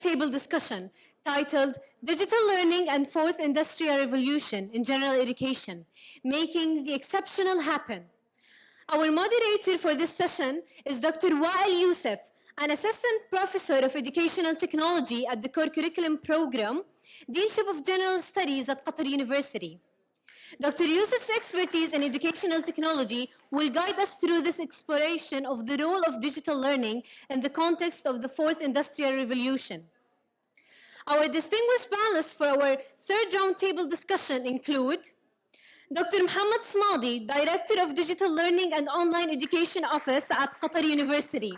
table discussion titled Digital Learning and Fourth Industrial Revolution in General Education, Making the Exceptional Happen. Our moderator for this session is Dr. Wael Yousef, an Assistant Professor of Educational Technology at the Core Curriculum Program, Deanship of General Studies at Qatar University. Dr. Yousef's expertise in educational technology will guide us through this exploration of the role of digital learning in the context of the Fourth Industrial Revolution. Our distinguished panelists for our third roundtable discussion include Dr. Mohammad Smadi, Director of Digital Learning and Online Education Office at Qatar University.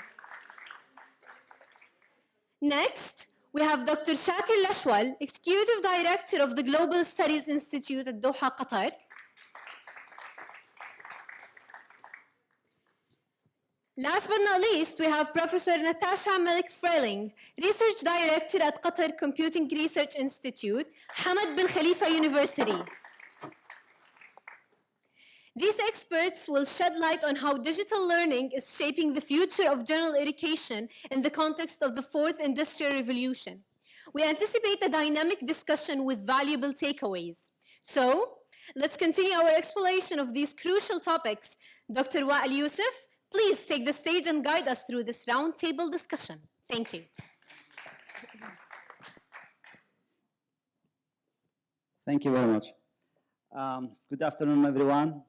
Next, we have Dr. Lashuel, Executive Director of the Global Studies Institute at Doha, Qatar. Last but not least, we have Professor Natasa Milic-Frayling, Research Director at Qatar Computing Research Institute, Hamad bin Khalifa University. These experts will shed light on how digital learning is shaping the future of general education in the context of the Fourth Industrial Revolution. We anticipate a dynamic discussion with valuable takeaways. So, let's continue our exploration of these crucial topics. Dr. Wael Yousef, please take the stage and guide us through this roundtable discussion. Thank you. Thank you very much. Good afternoon, everyone.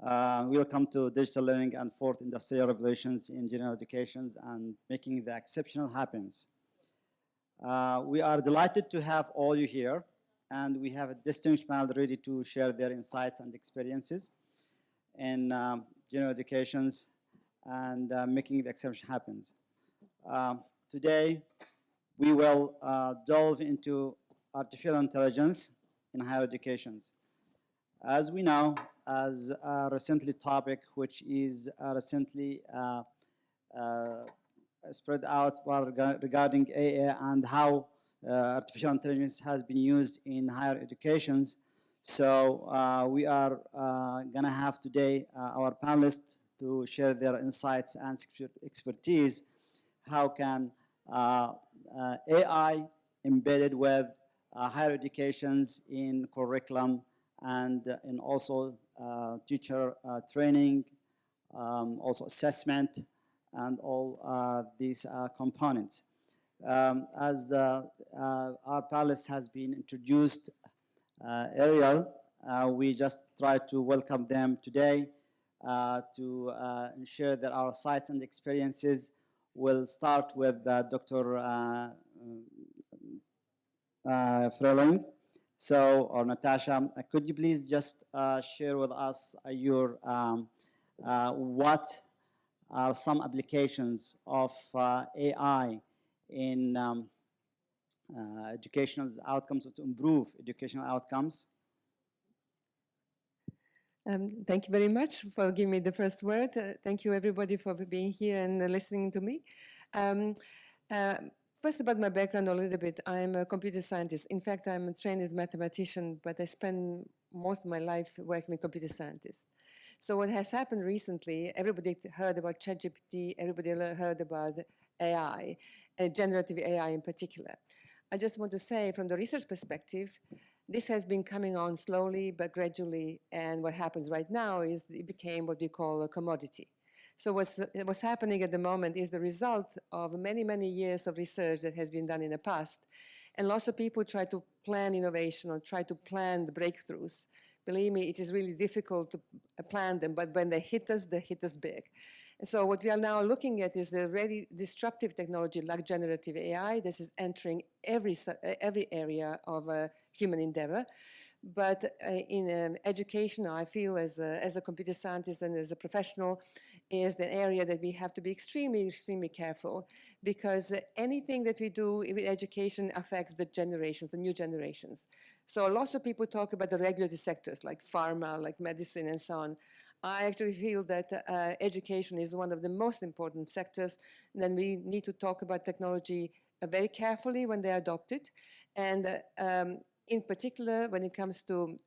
Welcome to Digital Learning and Fourth Industrial Revolutions in General Education and Making the Exceptional Happen. We are delighted to have all you here, and we have a distinguished panel ready to share their insights and experiences in general education and making the exception happen. Today, we will delve into artificial intelligence in higher education. As we know, as a recently topic which is recently spread out regarding AI and how artificial intelligence has been used in higher educations. So we are going to have today our panelists to share their insights and expertise. How can AI embedded with higher educations in curriculum and in also teacher training, also assessment, and all these components. As our panelist has been introduced earlier, we just try to welcome them today to ensure that our sites and experiences will start with Dr. Frayling. So, or Natasha, could you please just share with us your what are some applications of AI in educational outcomes, to improve educational outcomes? Thank you very much for giving me the first word. Thank you, everybody, for being here and listening to me. First, about my background a little bit. I'm a computer scientist. In fact, I'm trained as a mathematician, but I spend most of my life working with computer scientists. So what has happened recently, everybody heard about ChatGPT, everybody heard about AI, generative AI in particular. I just want to say, from the research perspective, this has been coming on slowly but gradually, and what happens right now is it became what we call a commodity. So what's happening at the moment is the result of many, many years of research that has been done in the past. And lots of people try to plan innovation or try to plan the breakthroughs. Believe me, it is really difficult to plan them, but when they hit us big. And so what we are now looking at is the really disruptive technology like generative AI. This is entering every area of human endeavor. But in education, I feel as a computer scientist and as a professional, is the area that we have to be extremely, extremely careful, because anything that we do in education affects the generations, the new generations. So lots of people talk about the regulated sectors like pharma, like medicine, and so on. I actually feel that education is one of the most important sectors, and then we need to talk about technology very carefully when they adopt it. And in particular, when it comes to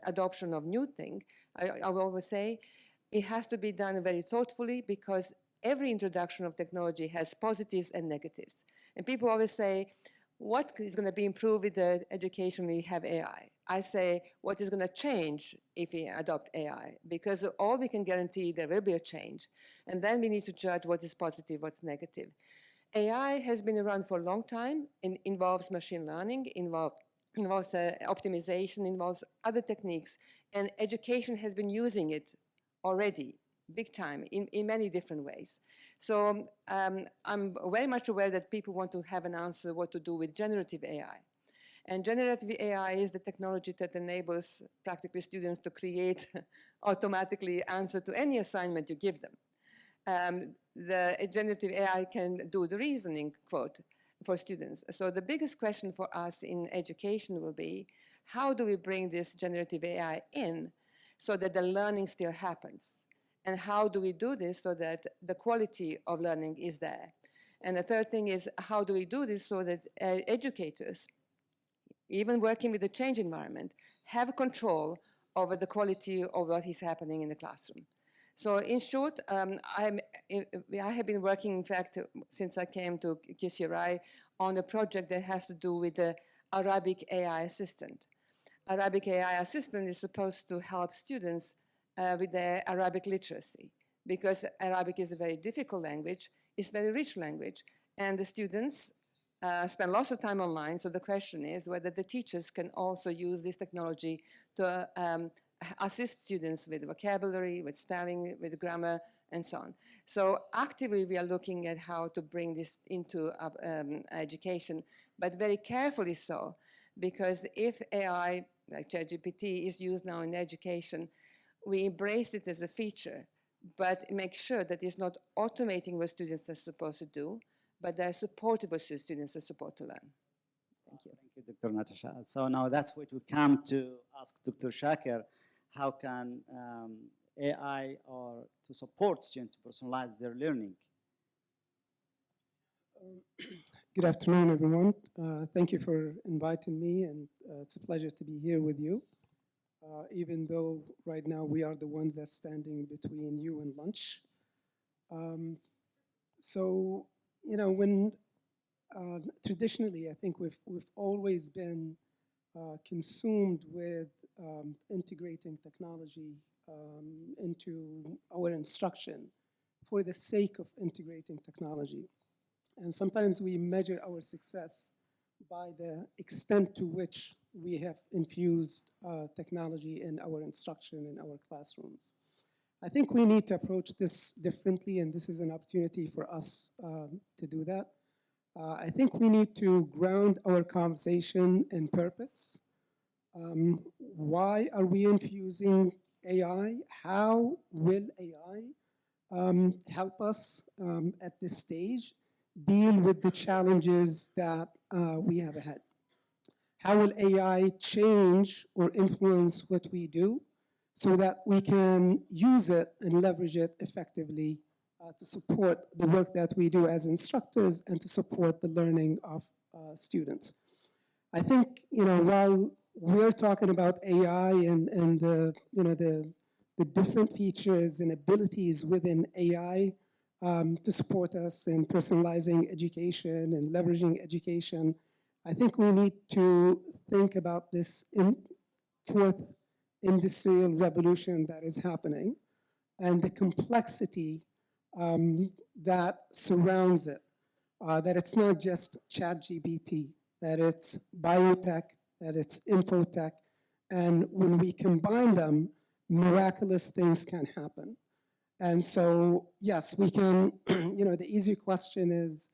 adoption of new things, I will always say it has to be done very thoughtfully, because every introduction of technology has positives and negatives. And people always say, what is going to be improved with the education we have AI? I say, what is going to change if we adopt AI? Because all we can guarantee, there will be a change. And then we need to judge what is positive, what's negative. AI has been around for a long time. It involves machine learning, involves optimization, involves other techniques. And education has been using it already, big time, in many different ways. So I'm very much aware that people want to have an answer what to do with generative AI. And generative AI is the technology that enables practically students to create automatically answer to any assignment you give them. The generative AI can do the reasoning, quote, for students. So the biggest question for us in education will be, how do we bring this generative AI in so that the learning still happens? And how do we do this so that the quality of learning is there? And the third thing is, how do we do this so that educators, even working with the change environment, have control over the quality of what is happening in the classroom? So in short, I have been working, in fact, since I came to QCRI, on a project that has to do with the Arabic AI assistant. Arabic AI assistant is supposed to help students with their Arabic literacy, because Arabic is a very difficult language, it's a very rich language, and the students spend lots of time online. So the question is whether the teachers can also use this technology to assist students with vocabulary, with spelling, with grammar, and so on. So actively, we are looking at how to bring this into education, but very carefully so, because if AI, like ChatGPT, is used now in education, we embrace it as a feature, but make sure that it's not automating what students are supposed to do, but they're supportive what students are supposed to learn. Thank you. Thank you, Dr. Natasa. So now that's what we come to ask Dr. Shakir. How can AI or to support students to personalize their learning? Good afternoon, everyone. Thank you for inviting me, and it's a pleasure to be here with you. Even though right now we are the ones that's standing between you and lunch. So, you know, when traditionally, I think we've always been consumed with integrating technology into our instruction for the sake of integrating technology. And sometimes we measure our success by the extent to which we have infused technology in our instruction in our classrooms. I think we need to approach this differently, and this is an opportunity for us to do that. I think we need to ground our conversation in purpose. Why are we infusing AI? How will AI help us at this stage deal with the challenges that we have ahead? How will AI change or influence what we do so that we can use it and leverage it effectively to support the work that we do as instructors and to support the learning of students? I think, you know, while we're talking about AI and the, you know, the different features and abilities within AI to support us in personalizing education and leveraging education, I think we need to think about this fourth industrial revolution that is happening and the complexity that surrounds it, that it's not just ChatGPT, that it's biotech, that it's infotech, and when we combine them, miraculous things can happen. And so, yes, we can, you know, the easy question is,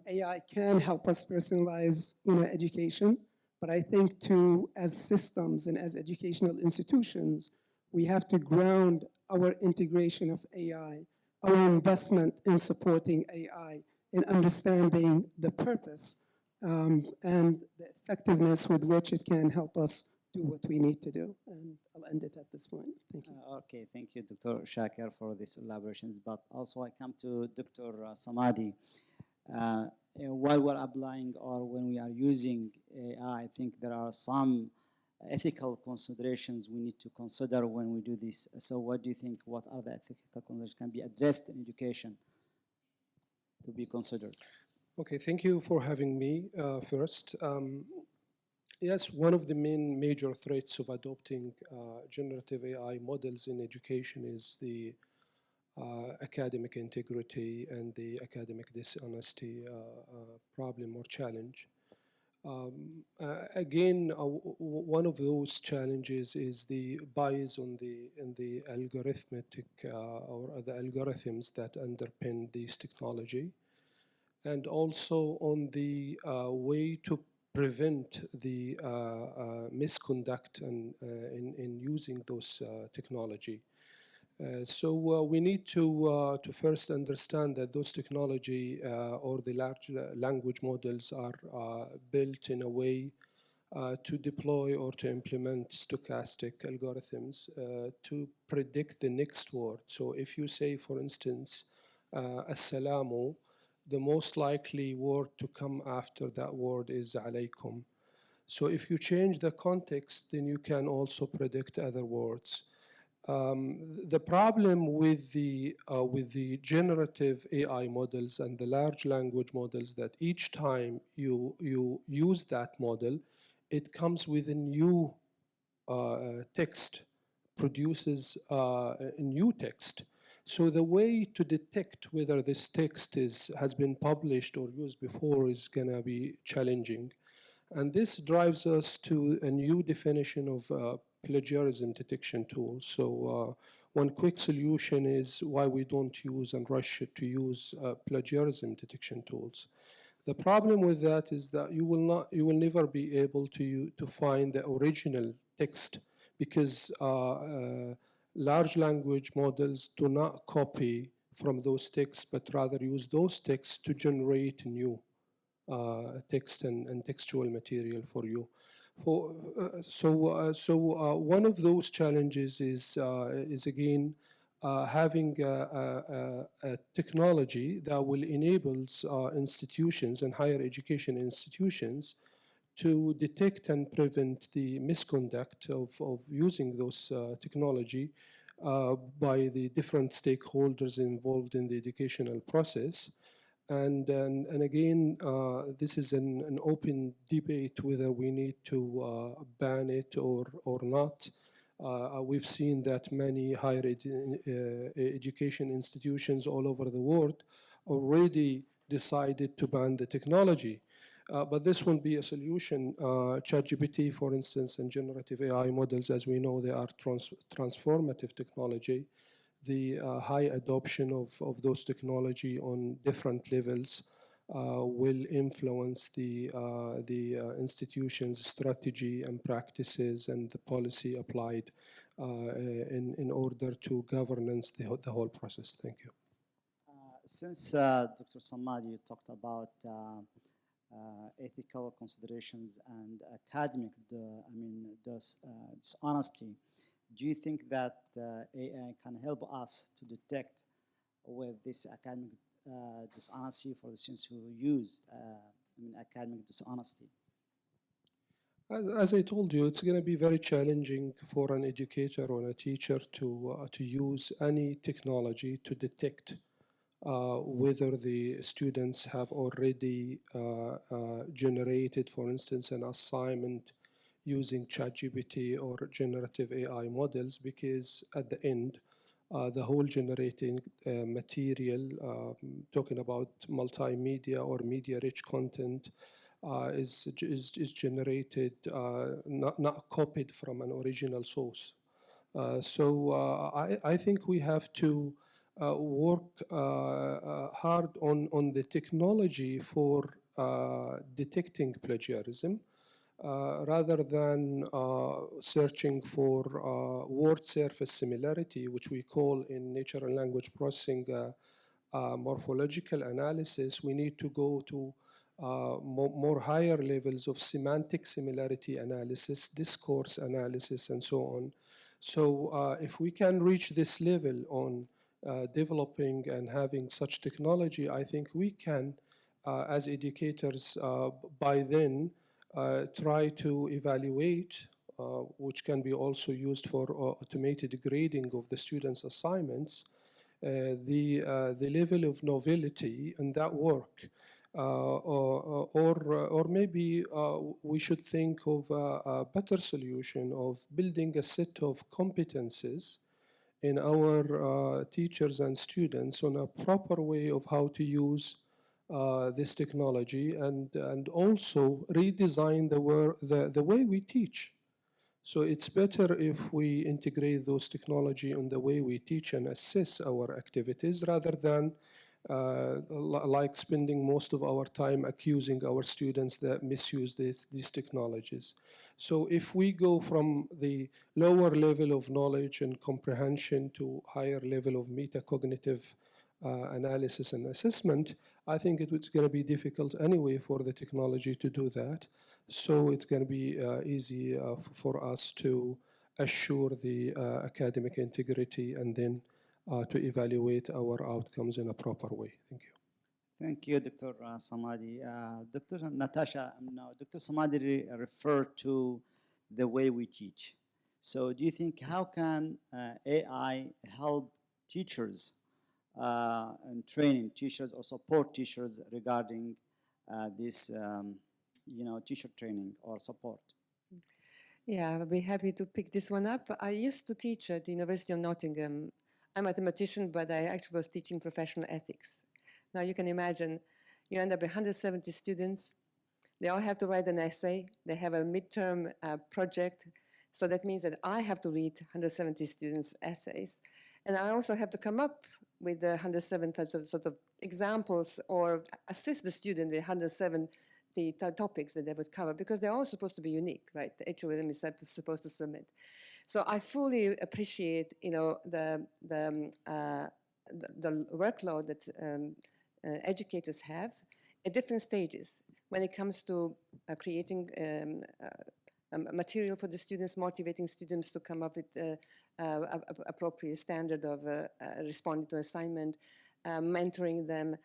AI can help us personalize, you know, education, but I think too, as systems and as educational institutions, we have to ground our integration of AI, our investment in supporting AI, in understanding the purpose and the effectiveness with which it can help us do what we need to do. And I'll end it at this point. Thank you. Okay, thank you, Dr. Shakir, for these elaborations. But also I come to Dr. Smadi. While we're applying or when we are using AI, I think there are some ethical considerations we need to consider when we do this. So what do you think, what are the ethical considerations can be addressed in education to be considered? Okay, thank you for having me first. Yes, one of the main major threats of adopting generative AI models in education is the academic integrity and the academic dishonesty problem or challenge. Again, one of those challenges is the bias in the algorithmic or the algorithms that underpin this technology, and also on the way to prevent the misconduct in using those technology. So we need to first understand that those technology or the large language models are built in a way to deploy or to implement stochastic algorithms to predict the next word. So if you say, for instance, assalamu, the most likely word to come after that word is alaykum. So if you change the context, then you can also predict other words. The problem with the generative AI models and the large language models that each time you use that model, it comes with a new text, produces a new text. So the way to detect whether this text has been published or used before is going to be challenging. And this drives us to a new definition of plagiarism detection tools. So one quick solution is why we don't use and rush to use plagiarism detection tools. The problem with that is that you will never be able to find the original text, because large language models do not copy from those texts, but rather use those texts to generate new text and textual material for you. So one of those challenges is again having a technology that will enable institutions and higher education institutions to detect and prevent the misconduct of using those technology by the different stakeholders involved in the educational process. And again, this is an open debate whether we need to ban it or not. We've seen that many higher education institutions all over the world already decided to ban the technology. But this won't be a solution. ChatGPT, for instance, and generative AI models, as we know, they are transformative technology. The high adoption of those technology on different levels will influence the institution's strategy and practices and the policy applied in order to governance the whole process. Thank you. Since Dr. Smadi talked about ethical considerations and academic, dishonesty, do you think that AI can help us to detect with this academic dishonesty for the students who use academic dishonesty? As I told you, it's going to be very challenging for an educator or a teacher to use any technology to detect whether the students have already generated, for instance, an assignment using ChatGPT or generative AI models, because at the end, the whole generating material, talking about multimedia or media-rich content, is generated, not copied from an original source. So I think we have to work hard on the technology for detecting plagiarism, rather than searching for word surface similarity, which we call in natural language processing morphological analysis. We need to go to more higher levels of semantic similarity analysis, discourse analysis, and so on. So if we can reach this level on developing and having such technology, I think we can, as educators, by then, try to evaluate, which can be also used for automated grading of the students' assignments, the level of novelty in that work, or maybe we should think of a better solution of building a set of competences in our teachers and students on a proper way of how to use this technology, and also redesign the way we teach. So it's better if we integrate those technology in the way we teach and assess our activities, rather than like spending most of our time accusing our students that misuse these technologies. So if we go from the lower level of knowledge and comprehension to higher level of metacognitive analysis and assessment, I think it's going to be difficult anyway for the technology to do that. So it's going to be easy for us to assure the academic integrity and then to evaluate our outcomes in a proper way. Thank you. Thank you, Dr. Smadi. Dr. Natasa, now, Dr. Smadi referred to the way we teach. So do you think how can AI help teachers and training teachers or support teachers regarding this, teacher training or support? Yeah, I'll be happy to pick this one up. I used to teach at the University of Nottingham. I'm a mathematician, but I actually was teaching professional ethics. Now you can imagine, you end up with 170 students. They all have to write an essay. They have a midterm project. So that means that I have to read 170 students' essays. And I also have to come up with the 107 sort of examples or assist the student with 107 the topics that they would cover, because they're all supposed to be unique, right? The HOM is supposed to submit. So I fully appreciate, the workload that educators have at different stages when it comes to creating material for the students, motivating students to come up with appropriate standard of responding to assignment, mentoring them.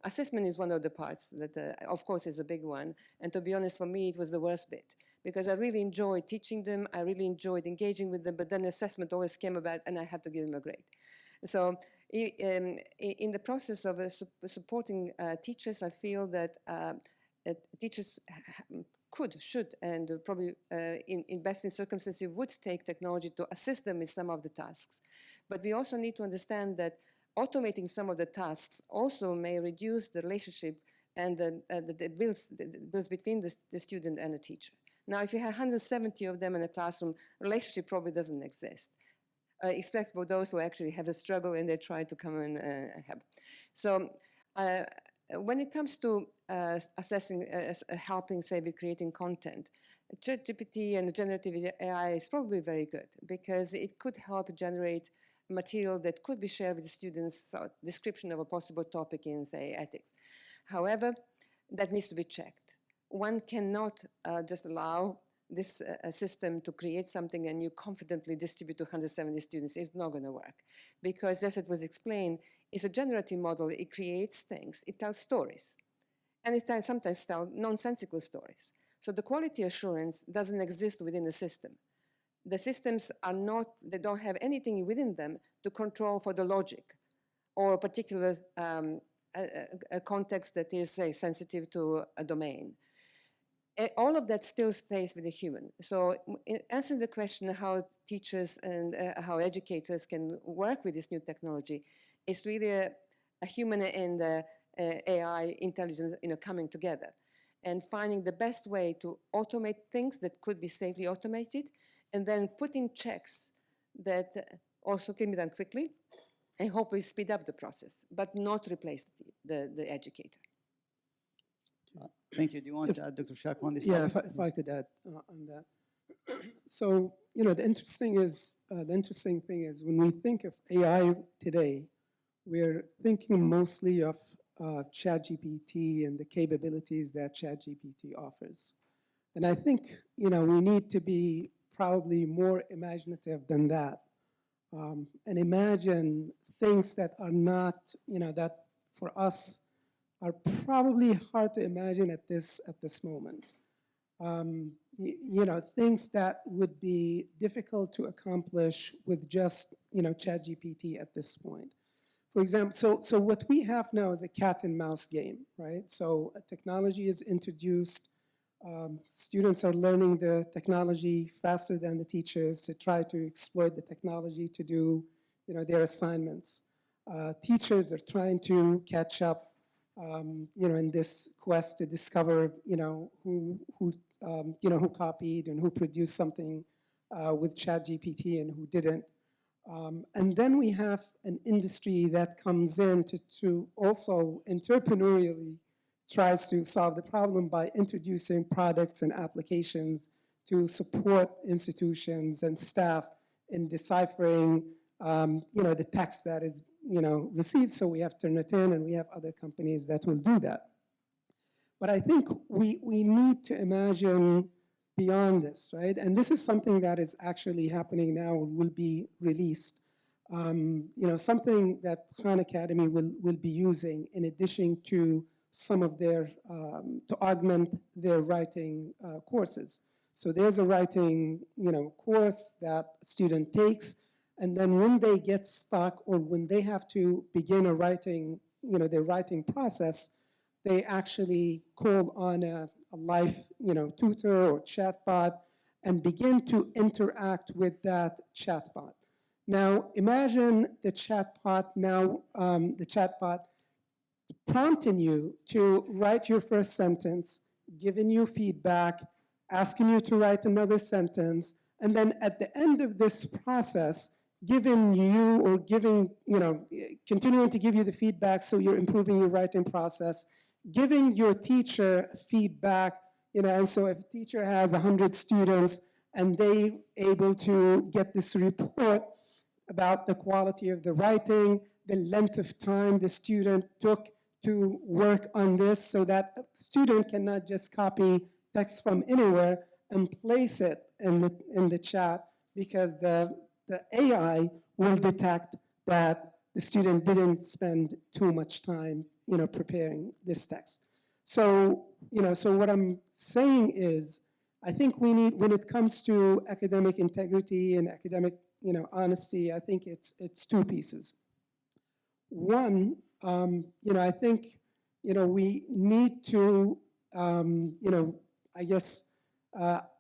Assessment is one of the parts that, of course, is a big one. And to be honest, for me, it was the worst bit, because I really enjoyed teaching them. I really enjoyed engaging with them, but then assessment always came about and I had to give them a grade. So in the process of supporting teachers, I feel that teachers should, and probably in best in circumstances would take technology to assist them with some of the tasks. But we also need to understand that automating some of the tasks also may reduce the relationship and the bills between the student and the teacher. Now, if you have 170 of them in a classroom, relationship probably doesn't exist, except for those who actually have a struggle and they try to come and help. So when it comes to assessing, helping, say, with creating content, ChatGPT and generative AI is probably very good, because it could help generate material that could be shared with the students, so description of a possible topic in, say, ethics. However, that needs to be checked. One cannot just allow this system to create something and you confidently distribute to 170 students. It's not going to work, because as it was explained, it's a generative model. It creates things. It tells stories, and it sometimes tells nonsensical stories. So the quality assurance doesn't exist within the system. The systems are not, they don't have anything within them to control for the logic or a particular a context that is, say, sensitive to a domain. All of that still stays with the human. So in answering the question how teachers and how educators can work with this new technology, it's really a human and AI intelligence coming together and finding the best way to automate things that could be safely automated, and then put in checks that also can be done quickly and hopefully speed up the process, but not replace the educator. Thank you. Do you want Dr. Shak on this? Yeah, if I could add on that. So, the interesting thing is when we think of AI today, we're thinking mostly of ChatGPT and the capabilities that ChatGPT offers. And I think, we need to be probably more imaginative than that, and imagine things that are not, that for us are probably hard to imagine at this moment. Things that would be difficult to accomplish with just, ChatGPT at this point. For example, so what we have now is a cat and mouse game, right? So a technology is introduced. Students are learning the technology faster than the teachers to try to exploit the technology to do, their assignments. Teachers are trying to catch up, in this quest to discover, who copied and who produced something with ChatGPT and who didn't. And then we have an industry that comes in to also entrepreneurially tries to solve the problem by introducing products and applications to support institutions and staff in deciphering, the text that is, received. So we have Turnitin and we have other companies that will do that. But I think we need to imagine beyond this, right? And this is something that is actually happening now and will be released. Something that Khan Academy will be using in addition to some of their, to augment their writing courses. So there's a writing, course that a student takes, and then when they get stuck or when they have to begin a writing, their writing process, they actually call on a live, tutor or chatbot and begin to interact with that chatbot. Now, imagine the chatbot prompting you to write your first sentence, giving you feedback, asking you to write another sentence, and then at the end of this process, giving you or continuing to give you the feedback so you're improving your writing process, giving your teacher feedback, and so if a teacher has 100 students and they able to get this report about the quality of the writing, the length of time the student took to work on this, so that a student cannot just copy text from anywhere and place it in the chat, because the AI will detect that the student didn't spend too much time, preparing this text. So, so what I'm saying is, I think we need, when it comes to academic integrity and academic, honesty, I think it's two pieces. One, I think, we need to, I guess,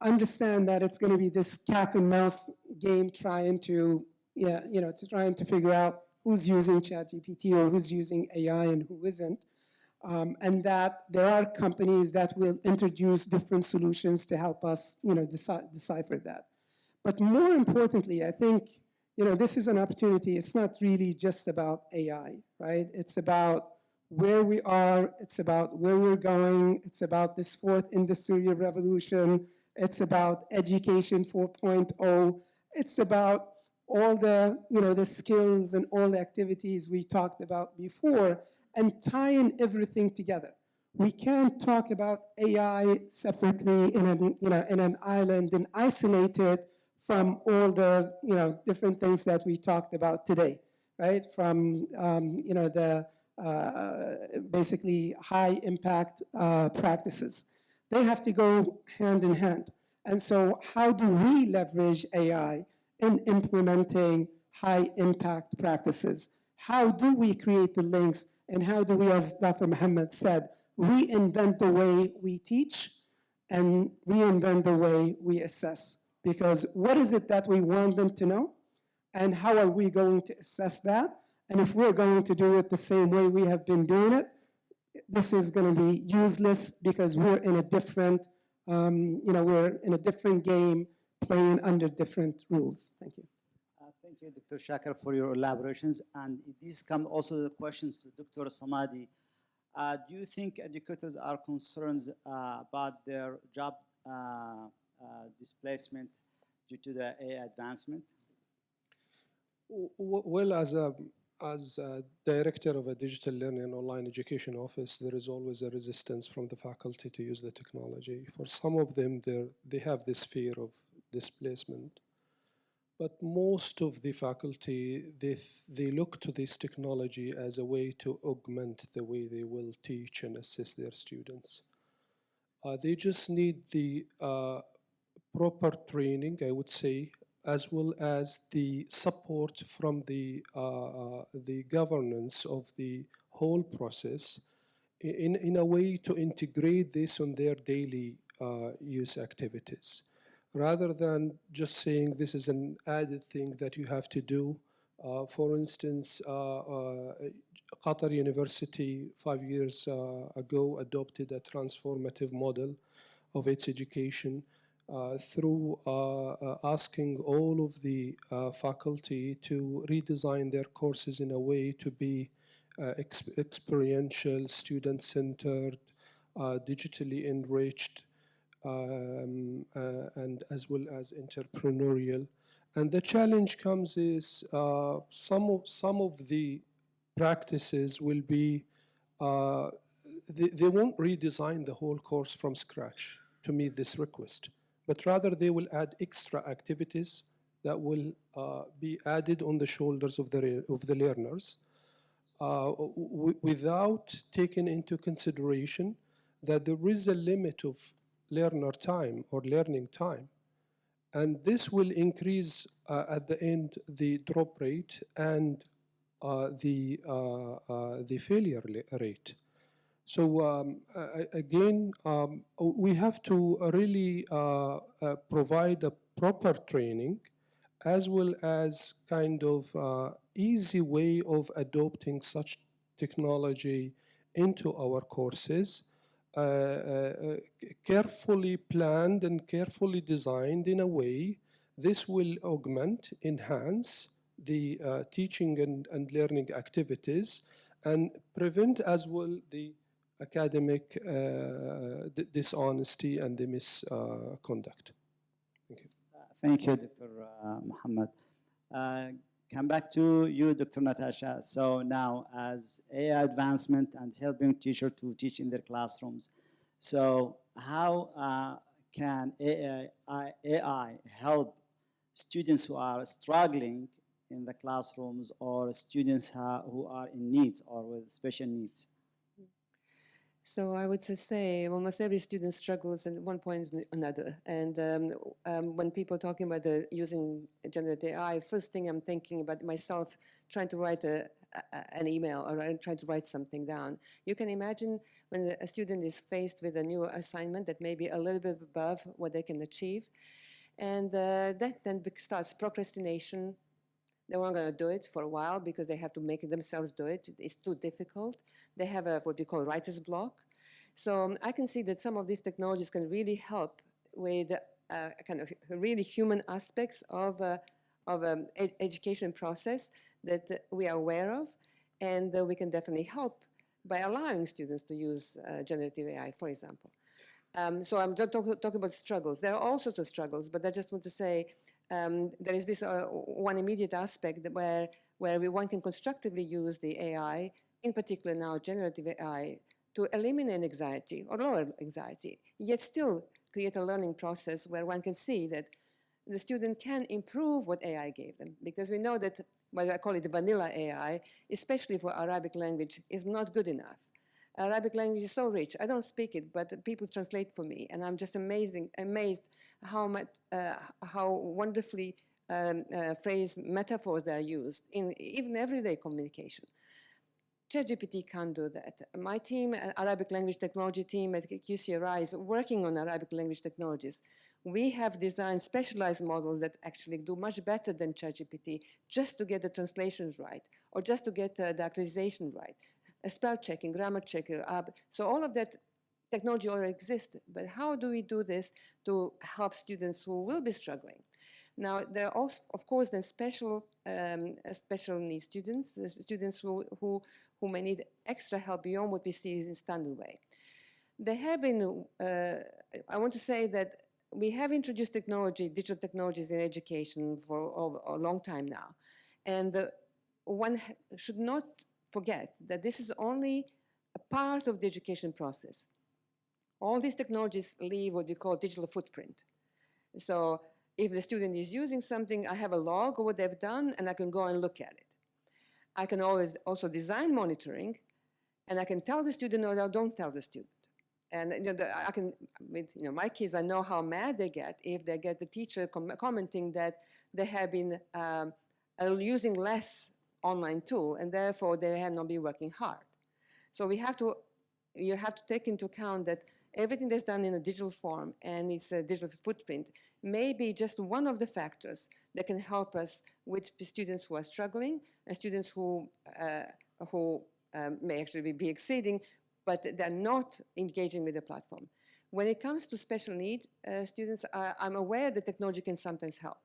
understand that it's going to be this cat and mouse game trying to, trying to figure out who's using ChatGPT or who's using AI and who isn't. And that there are companies that will introduce different solutions to help us, decipher that. But more importantly, I think, this is an opportunity. It's not really just about AI, right? It's about where we are. It's about where we're going. It's about this fourth industrial revolution. It's about education 4.0. It's about all the, the skills and all the activities we talked about before, and tying everything together. We can't talk about AI separately in an island and isolate it from all the, different things that we talked about today, right? From, the basically high impact practices. They have to go hand in hand. And so how do we leverage AI in implementing high impact practices? How do we create the links, and how do we, as Dr. Mohammad said, reinvent the way we teach and reinvent the way we assess? Because what is it that we want them to know? And how are we going to assess that? And if we're going to do it the same way we have been doing it, this is going to be useless, because we're in a different, we're in a different game, playing under different rules. Thank you. Thank you, Dr. Shakir, for your elaborations. And these come also the questions to Dr. Smadi. Do you think educators are concerned about their job displacement due to the AI advancement? Well, as a director of a digital learning and online education office, there is always a resistance from the faculty to use the technology. For some of them, they have this fear of displacement. But most of the faculty, they look to this technology as a way to augment the way they will teach and assist their students. They just need the proper training, I would say, as well as the support from the governance of the whole process in a way to integrate this on their daily use activities, rather than just saying this is an added thing that you have to do. For instance, Qatar University 5 years ago adopted a transformative model of its education through asking all of the faculty to redesign their courses in a way to be experiential, student-centered, digitally enriched, and as well as entrepreneurial. And the challenge comes is some of the practices will be, they won't redesign the whole course from scratch to meet this request, but rather they will add extra activities that will be added on the shoulders of the learners without taking into consideration that there is a limit of learner time or learning time. And this will increase at the end the drop rate and the failure rate. So again, we have to really provide a proper training as well as kind of easy way of adopting such technology into our courses, carefully planned and carefully designed in a way this will augment, enhance the teaching and learning activities and prevent as well the academic dishonesty and the misconduct. Thank you. Thank you, Dr. Mohammed. Come back to you, Dr. Natasa. So now, as AI advancement and helping teachers to teach in their classrooms, so how can AI help students who are struggling in the classrooms or students who are in needs or with special needs? So I would say almost every student struggles at one point or another. And when people are talking about using generative AI, first thing I'm thinking about myself trying to write an email or trying to write something down. You can imagine when a student is faced with a new assignment that may be a little bit above what they can achieve. And that then starts procrastination. They weren't going to do it for a while because they have to make it themselves do it. It's too difficult. They have what we call writer's block. So I can see that some of these technologies can really help with kind of really human aspects of education process that we are aware of, and we can definitely help by allowing students to use generative AI, for example. So I'm just talking about struggles. There are all sorts of struggles, but I just want to say there is this one immediate aspect where one can constructively use the AI, in particular now generative AI, to eliminate anxiety or lower anxiety, yet still create a learning process where one can see that the student can improve what AI gave them. Because we know that, well, I call it vanilla AI, especially for Arabic language, is not good enough. Arabic language is so rich. I don't speak it, but people translate for me, and I'm just amazed how wonderfully phrased metaphors that are used in even everyday communication. ChatGPT can't do that. My team, Arabic language technology team at QCRI, is working on Arabic language technologies. We have designed specialized models that actually do much better than ChatGPT just to get the translations right, or just to get the actualization right. Spell checking, grammar checking. So all of that technology already exists, but how do we do this to help students who will be struggling? Now, there are also, of course, then special needs students, students who may need extra help beyond what we see in standard way. There have been, I want to say that we have introduced technology, digital technologies in education for a long time now. And one should not forget that this is only a part of the education process. All these technologies leave what we call digital footprint. So if the student is using something, I have a log of what they've done, and I can go and look at it. I can always also design monitoring, and I can tell the student or I don't tell the student. And I can, with my kids, I know how mad they get if they get the teacher commenting that they have been using less online tool, and therefore they have not been working hard. So you have to take into account that everything that's done in a digital form and its a digital footprint may be just one of the factors that can help us with students who are struggling and students who may actually be exceeding, but they're not engaging with the platform. When it comes to special need students, I'm aware that technology can sometimes help.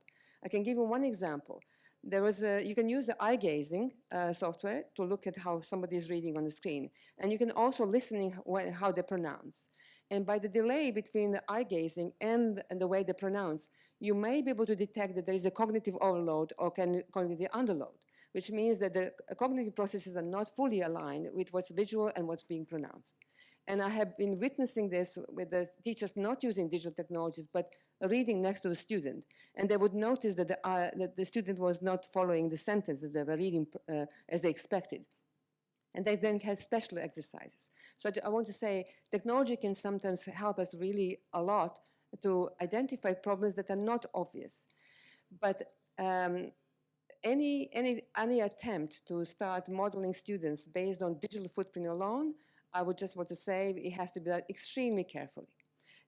I can give you one example. You can use the eye-gazing software to look at how somebody is reading on the screen. And you can also listen how they pronounce. And by the delay between the eye-gazing and the way they pronounce, you may be able to detect that there is a cognitive overload or cognitive underload, which means that the cognitive processes are not fully aligned with what's visual and what's being pronounced. And I have been witnessing this with the teachers not using digital technologies, but reading next to the student. And they would notice that the student was not following the sentences they were reading as they expected. And they then had special exercises. So I want to say technology can sometimes help us really a lot to identify problems that are not obvious. But any attempt to start modeling students based on digital footprint alone, I would just want to say it has to be done extremely carefully,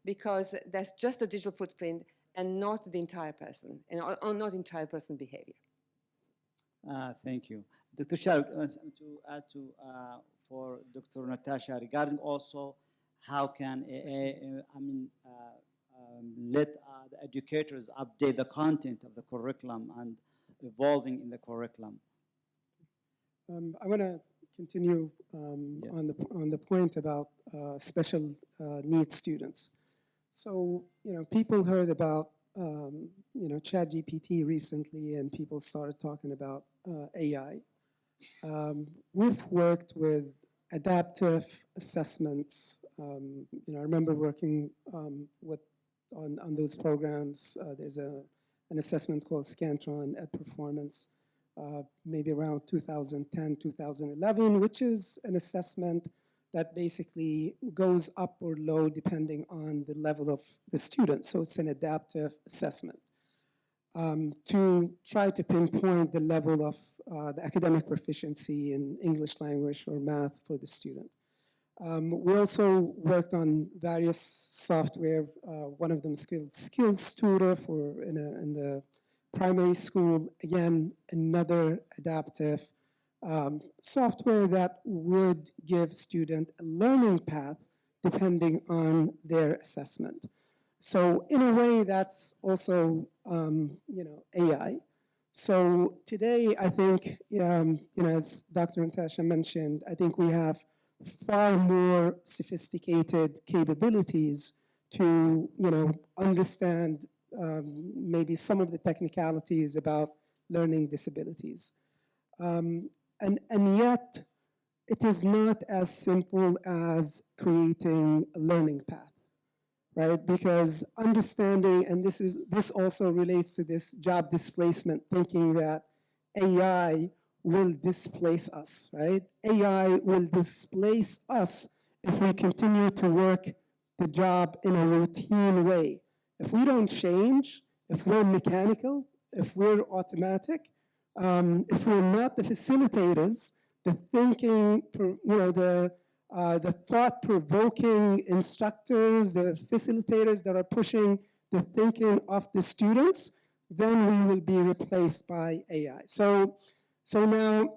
because that's just a digital footprint and not the entire person, and not entire person behavior. Thank you. Dr. Shah, to add to for Dr. Natasa regarding also how can let the educators update the content of the curriculum and evolving in the curriculum. I want to continue on the point about special needs students. So people heard about ChatGPT recently, and people started talking about AI. We've worked with adaptive assessments. I remember working on those programs. There's an assessment called Scantron at Performance, maybe around 2010, 2011, which is an assessment that basically goes up or low depending on the level of the student. So it's an adaptive assessment to try to pinpoint the level of the academic proficiency in English language or math for the student. We also worked on various software. One of them is Skills Tutor in the primary school. Again, another adaptive software that would give student a learning path depending on their assessment. So in a way, that's also AI. So today, I think, as Dr. Natasa mentioned, I think we have far more sophisticated capabilities to, understand maybe some of the technicalities about learning disabilities. And yet, it is not as simple as creating a learning path, right? Because understanding, and this also relates to this job displacement, thinking that AI will displace us, right? AI will displace us if we continue to work the job in a routine way. If we don't change, if we're mechanical, if we're automatic, if we're not the facilitators, the thinking, the thought-provoking instructors, the facilitators that are pushing the thinking of the students, then we will be replaced by AI. So now,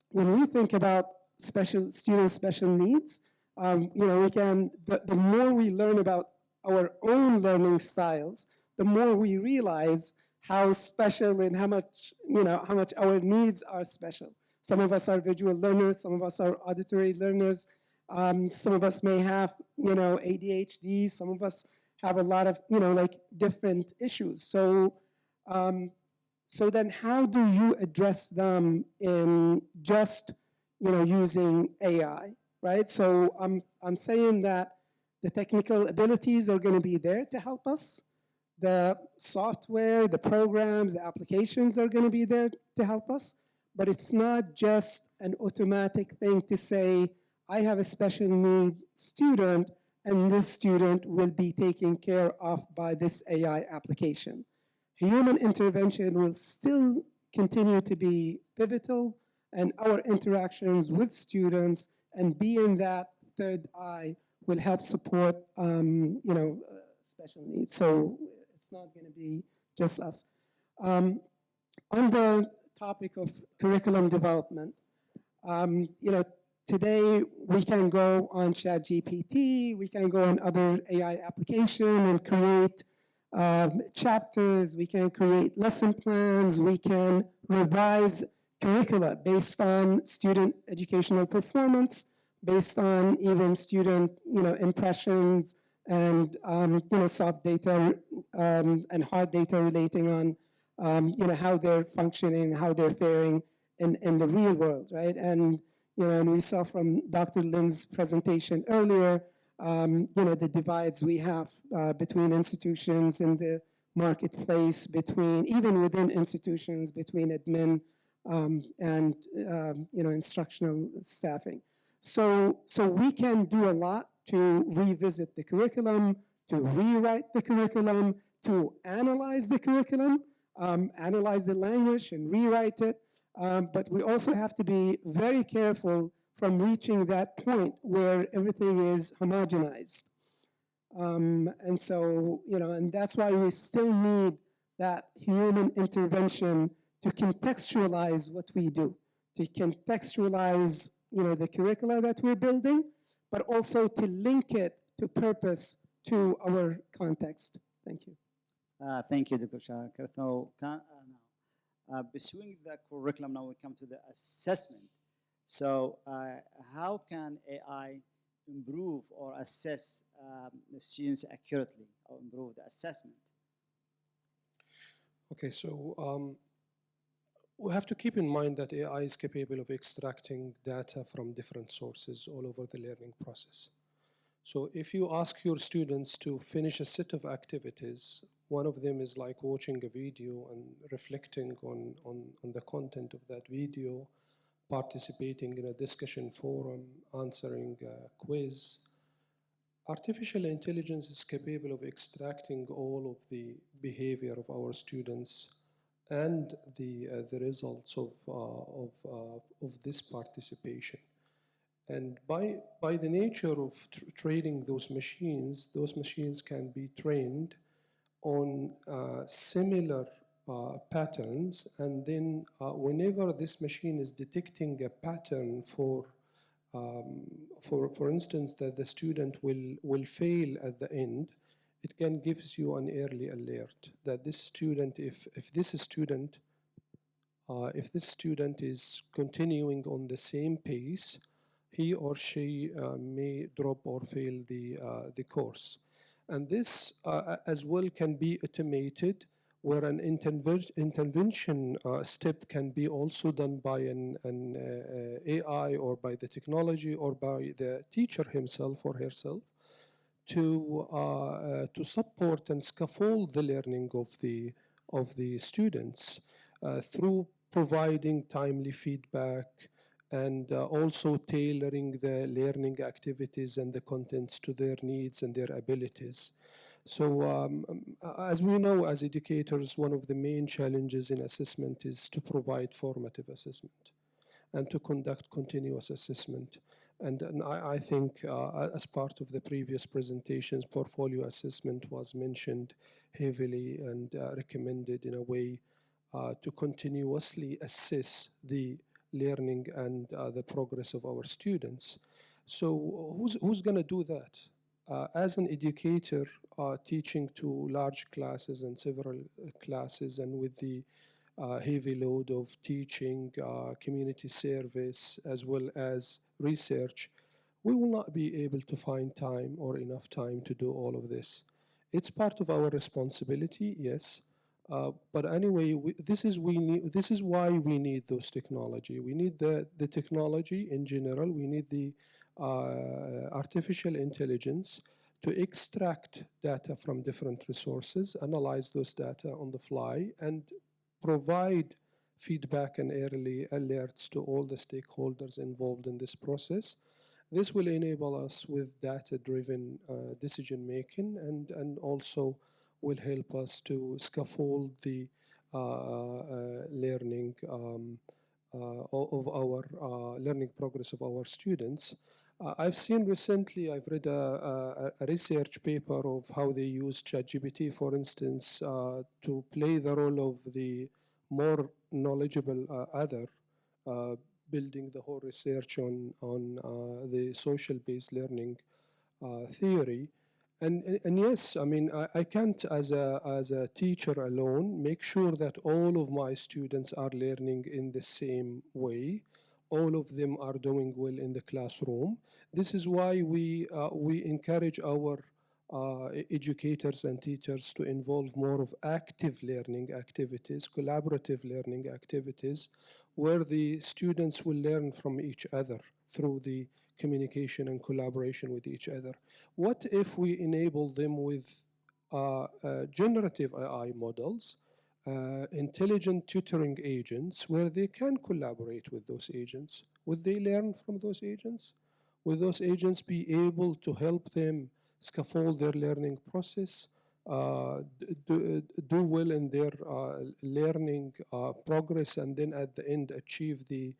when we think about students' special needs, the more we learn about our own learning styles, the more we realize how special and how much our needs are special. Some of us are visual learners, some of us are auditory learners, some of us may have, ADHD, some of us have a lot of, different issues. So then how do you address them in just, using AI, right? So I'm saying that the technical abilities are going to be there to help us. The software, the programs, the applications are going to be there to help us. But it's not just an automatic thing to say, I have a special need student, and this student will be taken care of by this AI application. Human intervention will still continue to be pivotal, and our interactions with students and being that third eye will help support, special needs. So it's not going to be just us. On the topic of curriculum development, today we can go on ChatGPT, we can go on other AI application and create chapters, we can create lesson plans, we can revise curricula based on student educational performance, based on even student impressions and soft data and hard data relating on how they're functioning, how they're faring in the real world, right? And and we saw from Dr. Lin's presentation earlier, the divides we have between institutions in the marketplace, between even within institutions, between admin and instructional staffing. So we can do a lot to revisit the curriculum, to rewrite the curriculum, to analyze the curriculum, analyze the language and rewrite it. But we also have to be very careful from reaching that point where everything is homogenized. And so, and that's why we still need that human intervention to contextualize what we do, to contextualize, the curricula that we're building, but also to link it to purpose to our context. Thank you. Thank you, Dr. Shakir. So, pursuing the curriculum, now we come to the assessment. So how can AI improve or assess the students accurately or improve the assessment? Okay, so we have to keep in mind that AI is capable of extracting data from different sources all over the learning process. So if you ask your students to finish a set of activities, one of them is like watching a video and reflecting on the content of that video, participating in a discussion forum, answering a quiz. Artificial intelligence is capable of extracting all of the behavior of our students and the results of this participation. And by the nature of training those machines can be trained on similar patterns, and then whenever this machine is detecting a pattern for instance, that the student will fail at the end, it can gives you an early alert that this student, if this student is continuing on the same pace, he or she may drop or fail the course. And this as well can be automated, where an intervention step can be also done by an AI or by the technology or by the teacher himself or herself to support and scaffold the learning of the students through providing timely feedback and also tailoring the learning activities and the contents to their needs and their abilities. So as we know, as educators, one of the main challenges in assessment is to provide formative assessment and to conduct continuous assessment. And I think as part of the previous presentations, portfolio assessment was mentioned heavily and recommended in a way to continuously assess the learning and the progress of our students. So who's going to do that? As an educator teaching to large classes and several classes, and with the heavy load of teaching, community service, as well as research, we will not be able to find time or enough time to do all of this. It's part of our responsibility, yes. But anyway, this is why we need those technology. We need the technology in general. We need the artificial intelligence to extract data from different resources, analyze those data on the fly, and provide feedback and early alerts to all the stakeholders involved in this process. This will enable us with data-driven decision-making and also will help us to scaffold the learning of our learning progress of our students. I've seen recently, I've read a research paper of how they use ChatGPT, for instance, to play the role of the more knowledgeable other, building the whole research on the social-based learning theory. And yes, I mean, I can't, as a teacher alone, make sure that all of my students are learning in the same way. All of them are doing well in the classroom. This is why we encourage our educators and teachers to involve more of active learning activities, collaborative learning activities, where the students will learn from each other through the communication and collaboration with each other. What if we enable them with generative AI models, intelligent tutoring agents, where they can collaborate with those agents? Would they learn from those agents? Will those agents be able to help them scaffold their learning process, do well in their learning progress, and then at the end achieve the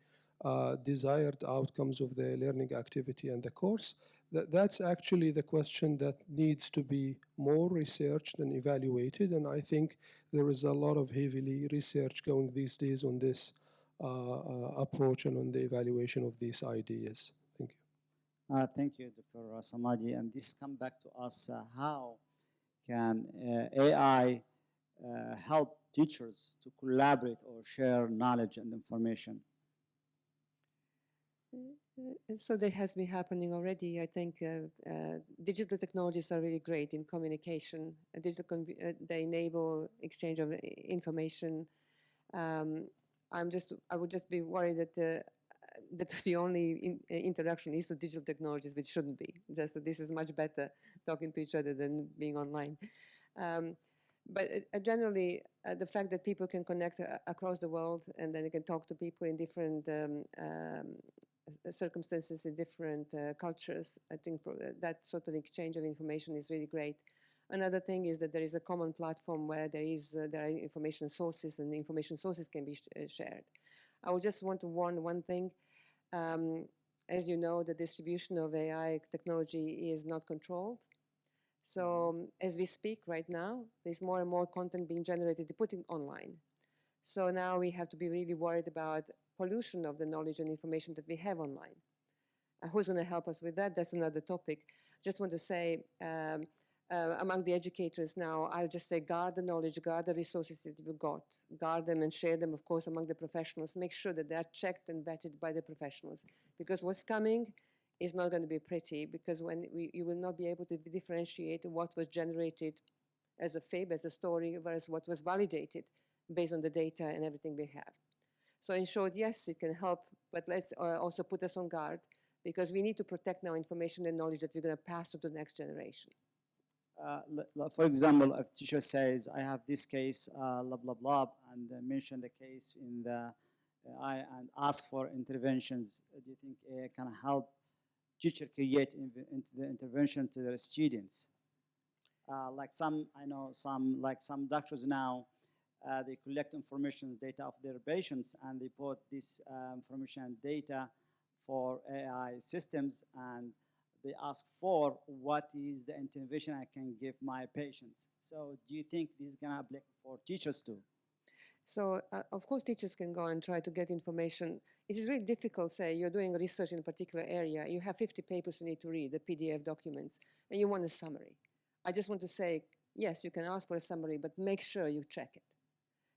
desired outcomes of the learning activity and the course? That's actually the question that needs to be more researched and evaluated, and I think there is a lot of heavily research going these days on this approach and on the evaluation of these ideas. Thank you. Thank you, Dr. Smadi. And this come back to us, how can AI help teachers to collaborate or share knowledge and information? So that has been happening already. I think digital technologies are really great in communication. They enable exchange of information. I would just be worried that the only interaction is to digital technologies, which shouldn't be. Just that this is much better talking to each other than being online. But generally, the fact that people can connect across the world and then they can talk to people in different circumstances, in different cultures, I think that sort of exchange of information is really great. Another thing is that there is a common platform where there are information sources, and the information sources can be shared. I would just want to warn one thing. As you know, the distribution of AI technology is not controlled. So as we speak right now, there's more and more content being generated to put it online. So now we have to be really worried about pollution of the knowledge and information that we have online. Who's going to help us with that? That's another topic. Just want to say, among the educators now, I'll just say guard the knowledge, guard the resources that you've got, guard them and share them, of course, among the professionals. Make sure that they're checked and vetted by the professionals. Because what's coming is not going to be pretty, because you will not be able to differentiate what was generated as a fib, as a story, versus what was validated based on the data and everything we have. So in short, yes, it can help, but let's also put us on guard, because we need to protect now information and knowledge that we're going to pass to the next generation. For example, if teacher says, I have this case, blah, blah, blah, and mention the case in the AI and ask for interventions, do you think AI can help teacher create the intervention to their students? Like I know some doctors now, they collect information data of their patients, and they put this information and data for AI systems, and they ask for what is the intervention I can give my patients. So do you think this is going to apply for teachers too? So of course teachers can go and try to get information. It is really difficult, say you're doing research in a particular area, you have 50 papers you need to read, the PDF documents, and you want a summary. I just want to say, yes, you can ask for a summary, but make sure you check it.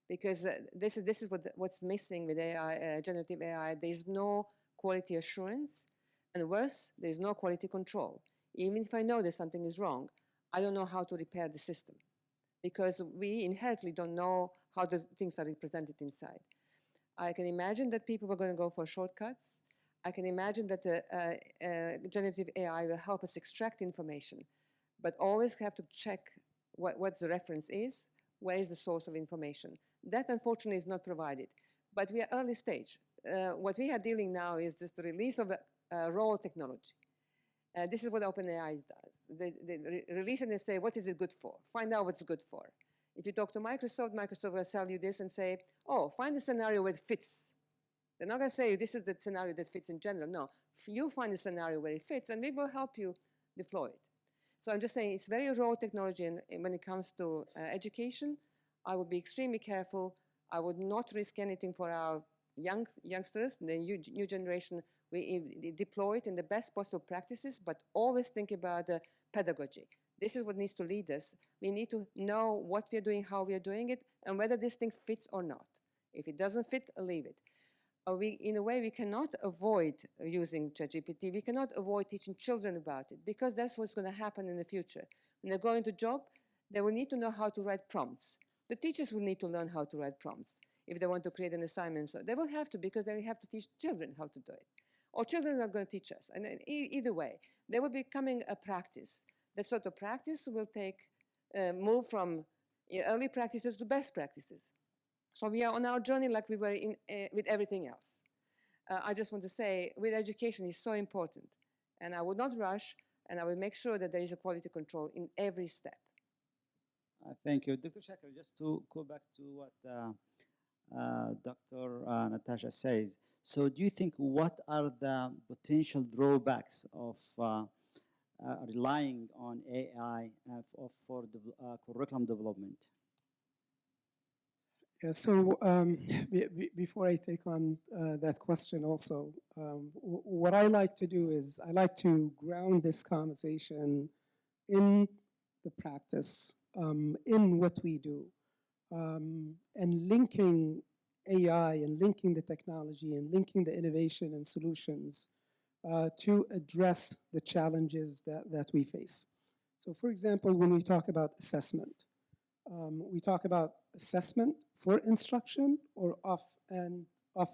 Because this is what's missing with AI, generative AI. There's no quality assurance, and worse, there's no quality control. Even if I know that something is wrong, I don't know how to repair the system, because we inherently don't know how the things are represented inside. I can imagine that people are going to go for shortcuts. I can imagine that generative AI will help us extract information, but always have to check what the reference is, where is the source of information. That, unfortunately, is not provided. But we are early stage. What we are dealing now is just the release of raw technology. This is what OpenAI does. They release it and they say, what is it good for? Find out what's good for. If you talk to Microsoft, Microsoft will sell you this and say, oh, find a scenario where it fits. They're not going to say, this is the scenario that fits in general. No, you find a scenario where it fits, and we will help you deploy it. So I'm just saying it's very raw technology, and when it comes to education, I would be extremely careful. I would not risk anything for our youngsters, the new generation. We deploy it in the best possible practices, but always think about the pedagogy. This is what needs to lead us. We need to know what we are doing, how we are doing it, and whether this thing fits or not. If it doesn't fit, leave it. In a way, we cannot avoid using ChatGPT. We cannot avoid teaching children about it, because that's what's going to happen in the future. When they go into job, they will need to know how to write prompts. The teachers will need to learn how to write prompts if they want to create an assignment. So they will have to, because they have to teach children how to do it. Or children are going to teach us. And either way, they will be becoming a practice. That sort of practice will move from early practices to best practices. So we are on our journey like we were with everything else. I just want to say, with education is so important. And I would not rush, and I will make sure that there is a quality control in every step. Thank you. Dr. Shakir, just to go back to what Dr. Natasha says. So do you think what are the potential drawbacks of relying on AI for curriculum development? Yeah, so before I take on that question also, what I like to do is I like to ground this conversation in the practice, in what we do, and linking AI and linking the technology and linking the innovation and solutions to address the challenges that we face. So for example, when we talk about assessment, we talk about assessment for instruction or off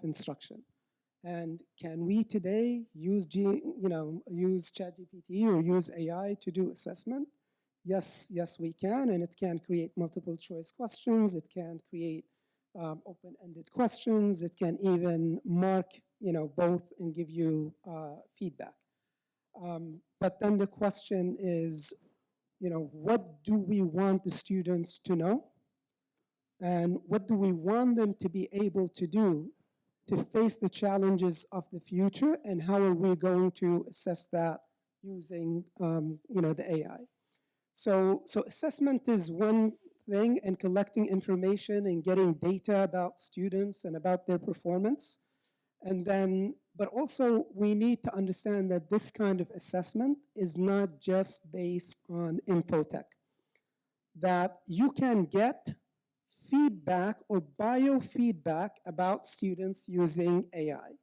instruction. And can we today use ChatGPT or use AI to do assessment? Yes, we can, and it can create multiple choice questions. It can create open-ended questions. It can even mark, both and give you feedback. But then the question is, what do we want the students to know? And what do we want them to be able to do to face the challenges of the future? And how are we going to assess that using, the AI? So assessment is one thing, and collecting information and getting data about students and about their performance. And then, but also we need to understand that this kind of assessment is not just based on infotech. That you can get feedback or biofeedback about students using AI,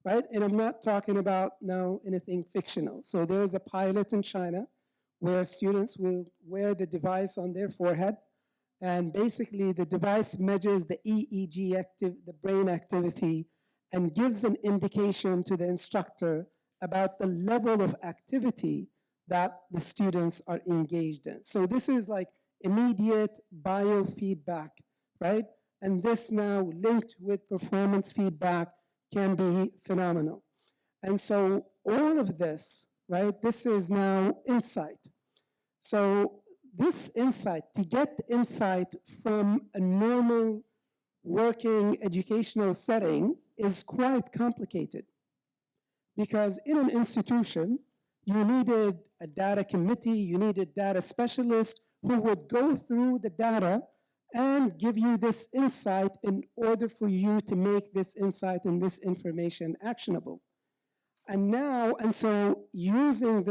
right? And I'm not talking about now anything fictional. So there's a pilot in China where students will wear the device on their forehead, and basically the device measures the EEG the brain activity, and gives an indication to the instructor about the level of activity that the students are engaged in. So this is like immediate biofeedback, right? And this now linked with performance feedback can be phenomenal. And so all of this, right, this is now insight. So this insight, to get insight from a normal working educational setting is quite complicated, because in an institution, you needed a data committee, you needed data specialists who would go through the data and give you this insight in order for you to make this insight and this information actionable. And so using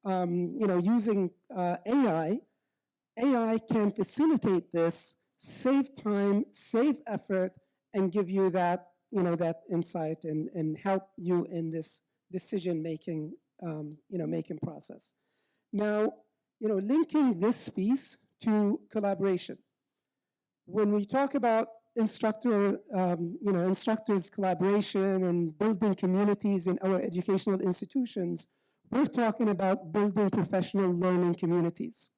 AI can facilitate this, save time, save effort, and give you that, that insight and help you in this decision-making, making process. Now, linking this piece to collaboration. When we talk about instructors collaboration and building communities in our educational institutions, we're talking about building professional learning communities.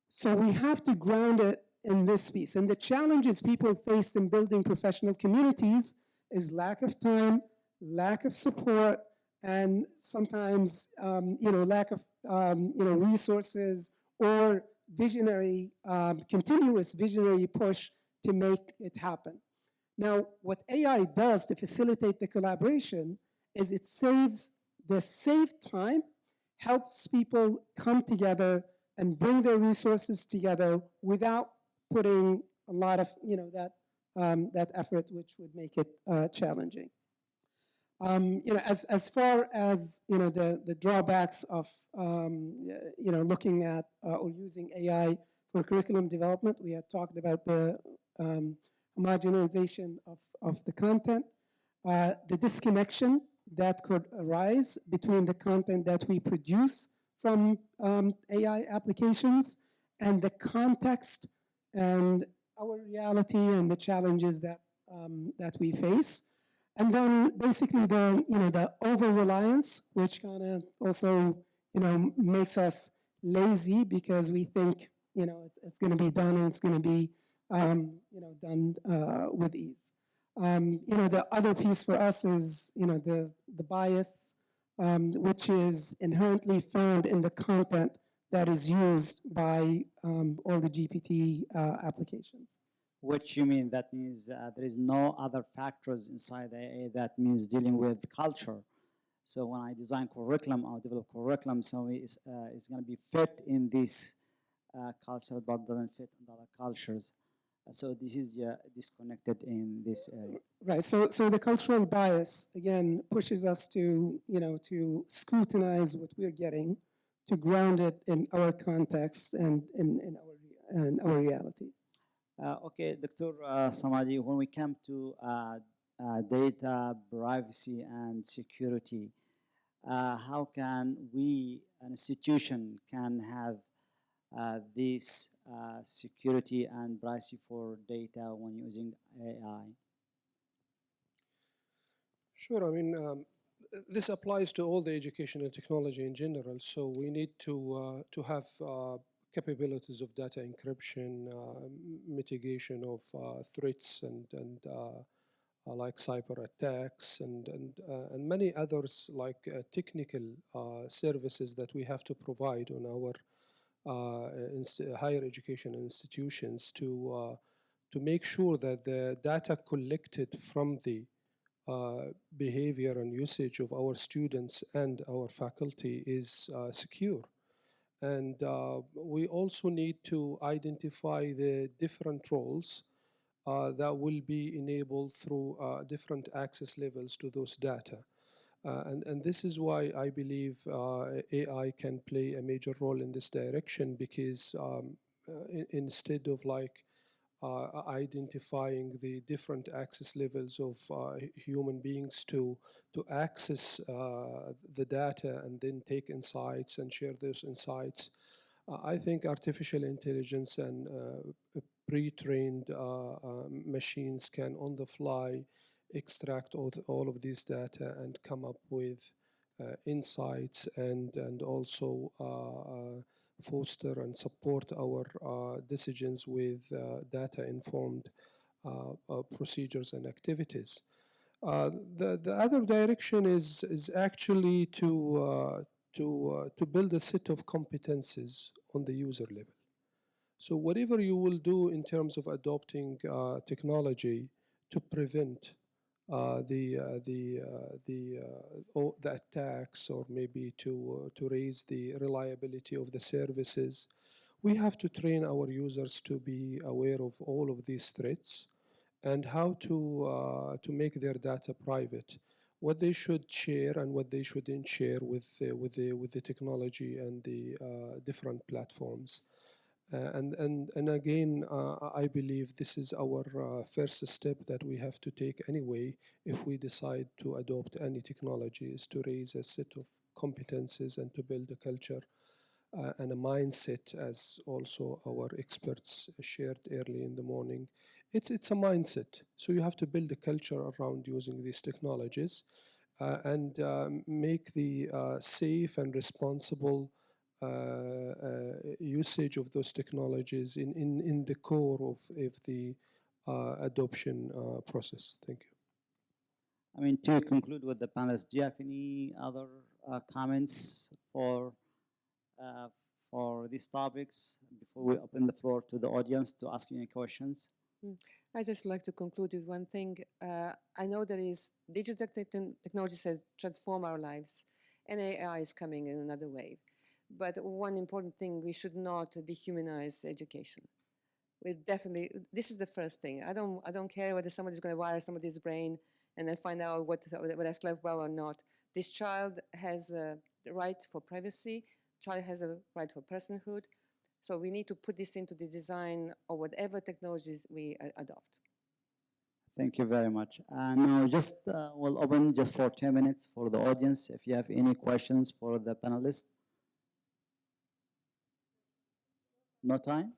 So we have to ground it in this piece. And the challenges people face in building professional communities is lack of time, lack of support, and sometimes lack of resources or visionary, continuous visionary push to make it happen. Now, what AI does to facilitate the collaboration is it saves time, helps people come together and bring their resources together without putting a lot of that effort, which would make it challenging. As far as the drawbacks of looking at or using AI for curriculum development, we had talked about the homogenization of the content, the disconnection that could arise between the content that we produce from AI applications and the context and our reality and the challenges that we face. And then basically the over-reliance, which kind of also makes us lazy because we think it's going to be done and it's going to be done with ease. The other piece for us is the bias, which is inherently found in the content that is used by all the GPT applications. Which you mean that means there is no other factors inside the AA that means dealing with culture. So when I design curriculum or develop curriculum, so it's going to be fit in this culture, but doesn't fit in other cultures. So this is disconnected in this area. Right. So the cultural bias again pushes us to to scrutinize what we're getting, to ground it in our context and in our reality. Okay, Dr. Smadi, when we come to data privacy and security, how can we, an institution, can have this security and privacy for data when using AI? Sure. I mean, this applies to all the education and technology in general. So we need to have capabilities of data encryption, mitigation of threats, and like cyber attacks, and many others like technical services that we have to provide on our higher education institutions to make sure that the data collected from the behavior and usage of our students and our faculty is secure. And we also need to identify the different roles that will be enabled through different access levels to those data. And this is why I believe AI can play a major role in this direction, because instead of like identifying the different access levels of human beings to access the data and then take insights and share those insights, I think artificial intelligence and pre-trained machines can on the fly extract all of these data and come up with insights and also foster and support our decisions with data-informed procedures and activities. The other direction is actually to build a set of competencies on the user level. So whatever you will do in terms of adopting technology to prevent the attacks, or maybe to raise the reliability of the services, we have to train our users to be aware of all of these threats and how to make their data private, what they should share and what they shouldn't share with the technology and the different platforms. And again, I believe this is our first step that we have to take anyway if we decide to adopt any technology, is to raise a set of competences and to build a culture and a mindset, as also our experts shared early in the morning. It's a mindset. So you have to build a culture around using these technologies and make the safe and responsible usage of those technologies in the core of the adoption process. Thank you. I mean, to conclude with the panelists, do you have any other comments uh, for these topics before we open the floor to the audience to ask you any questions? I just like to conclude with one thing. I know there is digital technologies has transformed our lives, and AI is coming in another wave. But one important thing, we should not dehumanize education. We definitely, this is the first thing. I don't care whether somebody's going to wire somebody's brain and then find out whether I slept well or not. This child has a right for privacy. Child has a right for personhood. So we need to put this into the design of whatever technologies we adopt. Thank you very much. Now just we'll open just for 10 minutes for the audience. If you have any questions for the panelists. No time?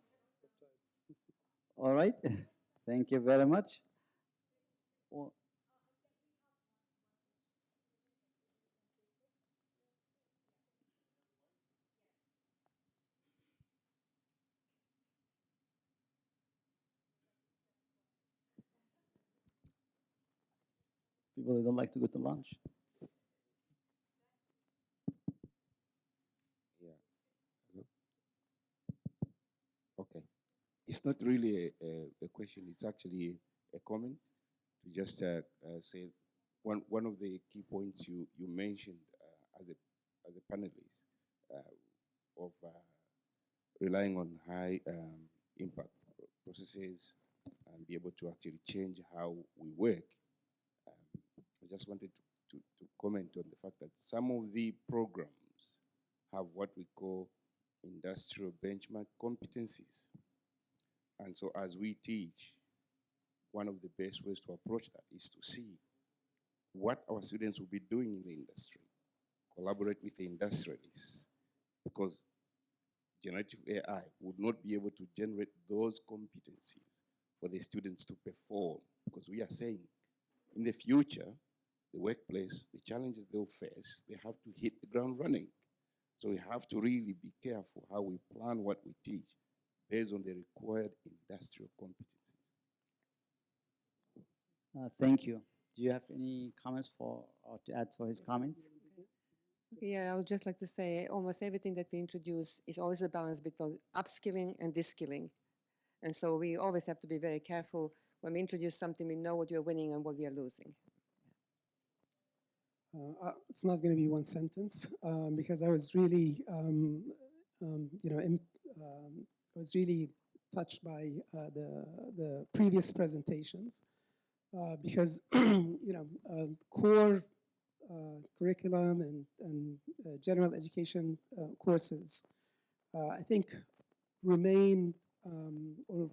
All right. Thank you very much. Well, people that don't like to go to lunch. Yeah. Hello? Okay. It's not really a question, it's actually a comment to just say one of the key points you mentioned as a panelist of relying on high impact processes and be able to actually change how we work. I just wanted to comment on the fact that some of the programs have what we call industrial benchmark competencies. And so as we teach, one of the best ways to approach that is to see what our students will be doing in the industry, collaborate with the industrialists, because generative AI would not be able to generate those competencies for the students to perform, because we are saying in the future, the workplace, the challenges they'll face, they have to hit the ground running. So we have to really be careful how we plan what we teach based on the required industrial competencies. Thank you. Do you have any comments or to add for his comments? Yeah, I would just like to say almost everything that we introduce is always a balance between upskilling and deskilling. And so we always have to be very careful when we introduce something, we know what we are winning and what we are losing. It's not going to be one sentence because I was really, I was really touched by the previous presentations because, core curriculum and general education courses, I think, remain or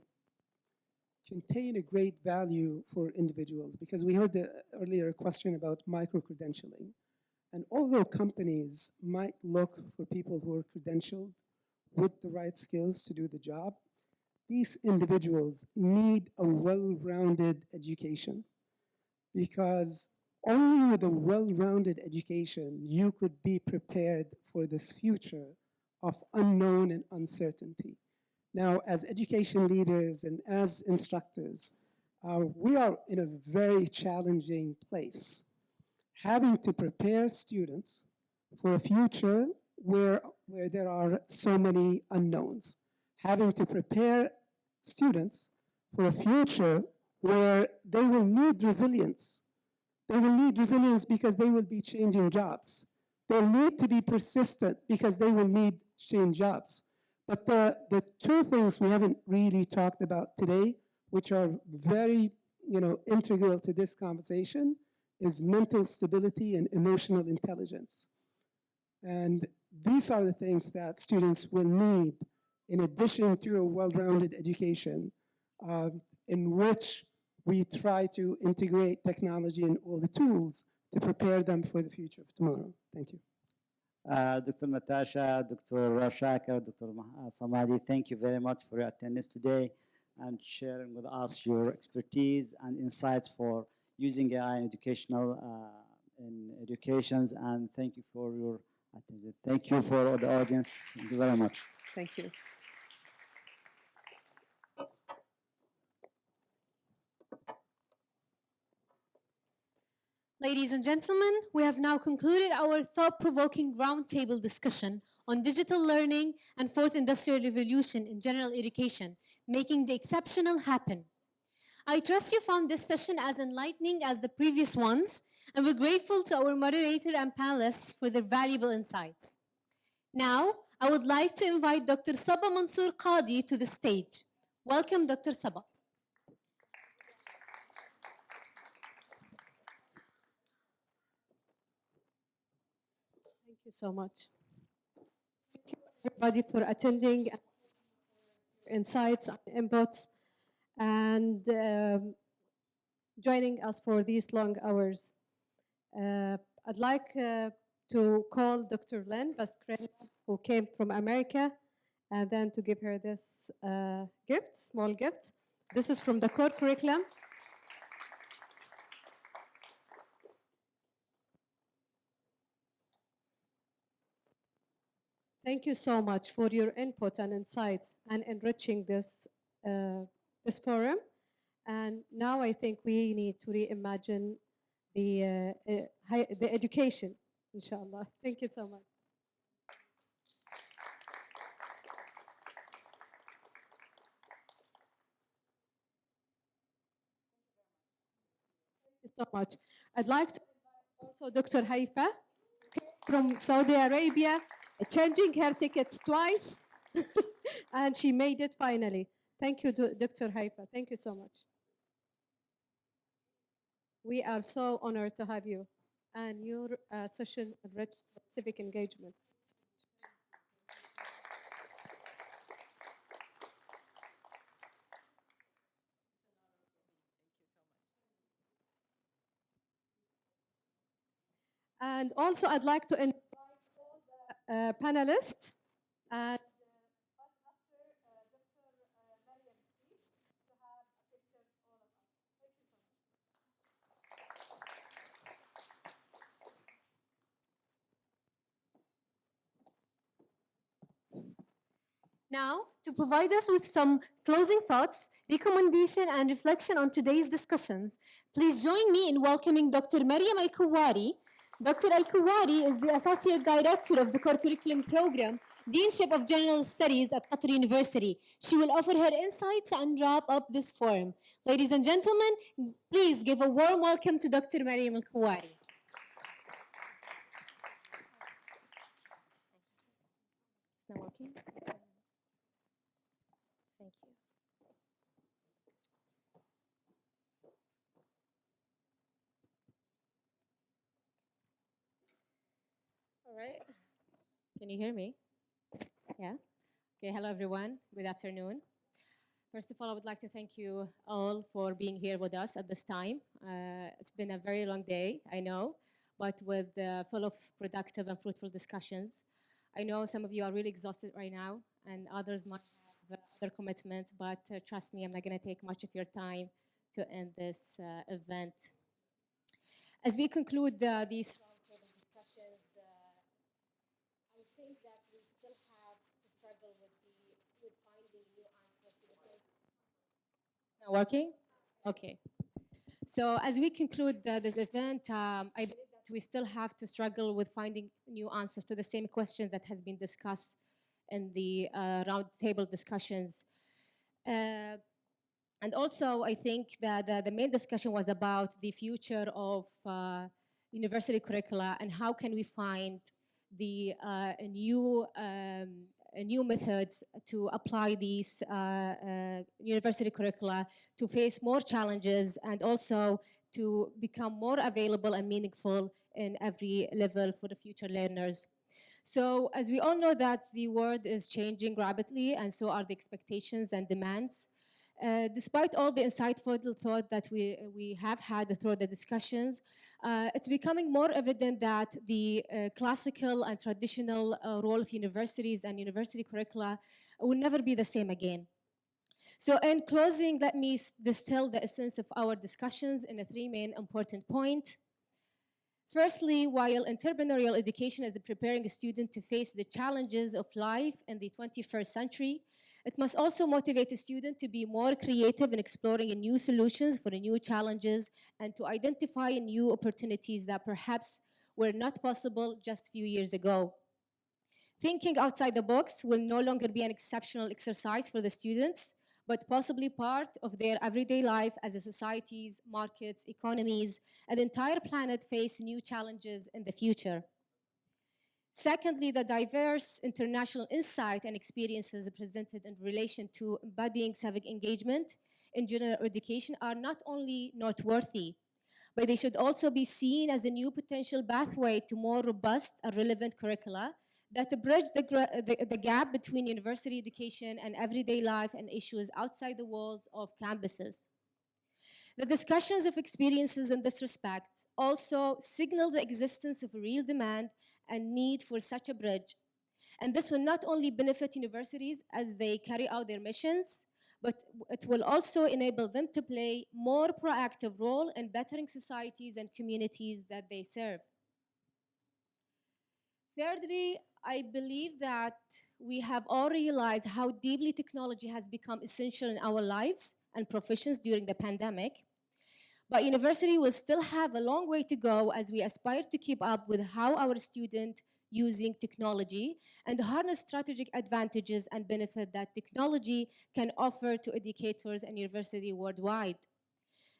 contain a great value for individuals, because we heard the earlier question about micro-credentialing. And although companies might look for people who are credentialed with the right skills to do the job, these individuals need a well-rounded education, because only with a well-rounded education you could be prepared for this future of unknown and uncertainty. Now, as education leaders and as instructors, we are in a very challenging place, having to prepare students for a future where there are so many unknowns, having to prepare students for a future where they will need resilience. They will need resilience because they will be changing jobs. They'll need to be persistent because they will need to change jobs. But the two things we haven't really talked about today, which are very integral to this conversation, is mental stability and emotional intelligence. And these are the things that students will need in addition to a well-rounded education in which we try to integrate technology and all the tools to prepare them for the future of tomorrow. Thank you. Dr. Natasa, Dr. Shakir, Dr. Smadi, thank you very much for your attendance today and sharing with us your expertise and insights for using AI in educations. And thank you for your attendance. Thank you for the audience. Thank you very much. Thank you. Ladies and gentlemen, we have now concluded our thought-provoking roundtable discussion on digital learning and fourth industrial revolution in general education, making the exceptional happen. I trust you found this session as enlightening as the previous ones, and we're grateful to our moderator and panelists for their valuable insights. Now, I would like to invite Dr. Saba Mansour Qadi to the stage. Welcome, Dr. Saba. Thank you so much. Thank you, everybody, for attending, insights and inputs, and joining us for these long hours. I'd like to call Dr. Len Vasquez, who came from America, and then to give her this gift, small gift. This is from the core curriculum. Thank you so much for your input and insights and enriching this, this forum. And now I think we need to reimagine the education, inshallah. Thank you so much. Thank you so much. I'd like to invite also Dr. Haifa from Saudi Arabia, changing her tickets twice, and she made it finally. Thank you, Dr. Haifa. Thank you so much. We are so honored to have you and your session enriched with civic engagement. And also, I'd like to invite all the panelists. And after Dr. Maryam's speech, to have a picture of all of us. Thank you so much. Now, to provide us with some closing thoughts, recommendation, and reflection on today's discussions, please join me in welcoming Dr. Maryam Al-Kuwari. Dr. Al-Kuwari is the Associate Director of the Core Curriculum Program, Deanship of General Studies at Qatar University. She will offer her insights and wrap up this forum. Ladies and gentlemen, please give a warm welcome to Dr. Maryam Al-Kuwari. It's not working? Thank you. All right. Can you hear me? Yeah. Okay. Hello, everyone. Good afternoon. First of all, I would like to thank you all for being here with us at this time. It's been a very long day, I know, but with full of productive and fruitful discussions. I know some of you are really exhausted right now, and others might have other commitments, but trust me, I'm not going to take much of your time to end this event. As we conclude these discussions, I think that we still have to struggle with finding new answers to the same. Not working? Okay. So as we conclude this event, I believe that we still have to struggle with finding new answers to the same question that has been discussed in the roundtable discussions. And also, I think that the main discussion was about the future of university curricula and how can we find the new methods to apply these university curricula to face more challenges and also to become more available and meaningful in every level for the future learners. So as we all know that the world is changing rapidly and so are the expectations and demands. Despite all the insightful thought that we have had through the discussions, it's becoming more evident that the classical and traditional role of universities and university curricula will never be the same again. So in closing, let me distill the essence of our discussions in three main important points. Firstly, while entrepreneurial education is preparing a student to face the challenges of life in the 21st century, It must also motivate the student to be more creative in exploring new solutions for the new challenges and to identify new opportunities that perhaps were not possible just a few years ago. Thinking outside the box will no longer be an exceptional exercise for the students, but possibly part of their everyday life as the societies, markets, economies, and the entire planet face new challenges in the future. Secondly, the diverse international insight and experiences presented in relation to embodying civic engagement in general education are not only noteworthy, but they should also be seen as a new potential pathway to more robust and relevant curricula that bridge the gap between university education and everyday life and issues outside the walls of campuses. The discussions of experiences in this respect also signal the existence of a real demand and need for such a bridge. And this will not only benefit universities as they carry out their missions, but it will also enable them to play more proactive role in bettering societies and communities that they serve. Thirdly, I believe that we have all realized how deeply technology has become essential in our lives and professions during the pandemic. But university will still have a long way to go as we aspire to keep up with how our students using technology and harness strategic advantages and benefit that technology can offer to educators and university worldwide.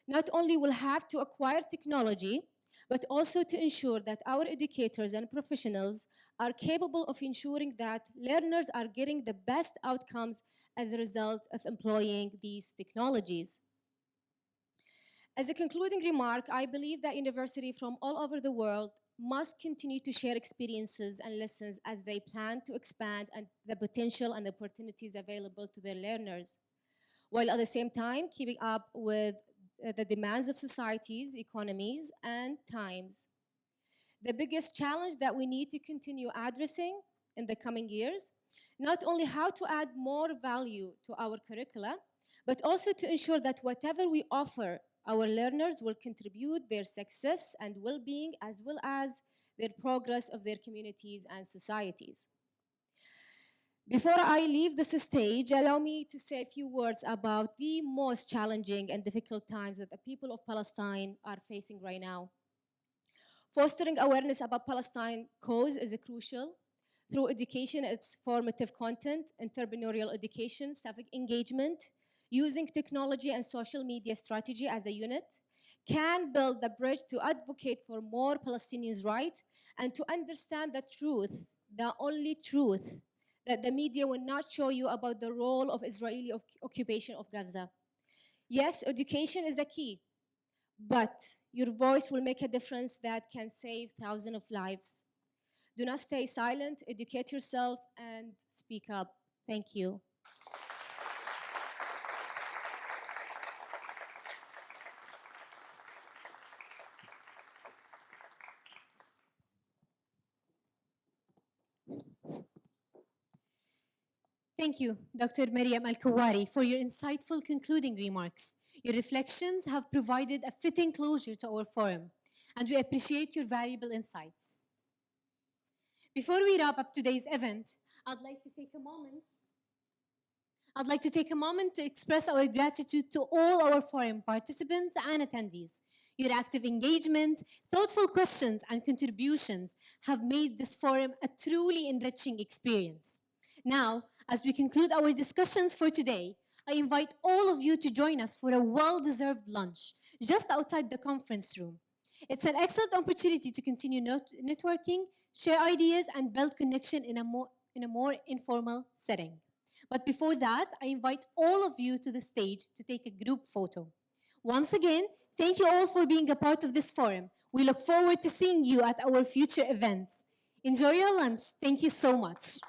Not only will have to acquire technology, but also to ensure that our educators and professionals are capable of ensuring that learners are getting the best outcomes as a result of employing these technologies. As a concluding remark, I believe that universities from all over the world must continue to share experiences and lessons as they plan to expand and the potential and opportunities available to their learners, while at the same time keeping up with the demands of societies, economies, and times. The biggest challenge that we need to continue addressing in the coming years, not only how to add more value to our curricula, but also to ensure that whatever we offer our learners will contribute their success and well-being as well as their progress of their communities and societies. Before I leave this stage, allow me to say a few words about the most challenging and difficult times that the people of Palestine are facing right now. Fostering awareness about Palestine cause is crucial. Through education, its formative content, entrepreneurial education, civic engagement, using technology and social media strategy as a unit, can build the bridge to advocate for more Palestinians' rights and to understand the truth, the only truth, that the media will not show you about the role of Israeli occupation of Gaza. Yes, education is a key, but your voice will make a difference that can save thousands of lives. Do not stay silent, educate yourself, and speak up. Thank you. Thank you, Dr. Maryam Al-Kuwari, for your insightful concluding remarks. Your reflections have provided a fitting closure to our forum, and we appreciate your valuable insights. Before we wrap up today's event, I'd like to take a moment to express our gratitude to all our forum participants and attendees. Your active engagement, thoughtful questions, and contributions have made this forum a truly enriching experience. Now, as we conclude our discussions for today, I invite all of you to join us for a well-deserved lunch just outside the conference room. It's an excellent opportunity to continue networking, share ideas, and build connection in a more informal setting. But before that, I invite all of you to the stage to take a group photo. Once again, thank you all for being a part of this forum. We look forward to seeing you at our future events. Enjoy your lunch. Thank you so much.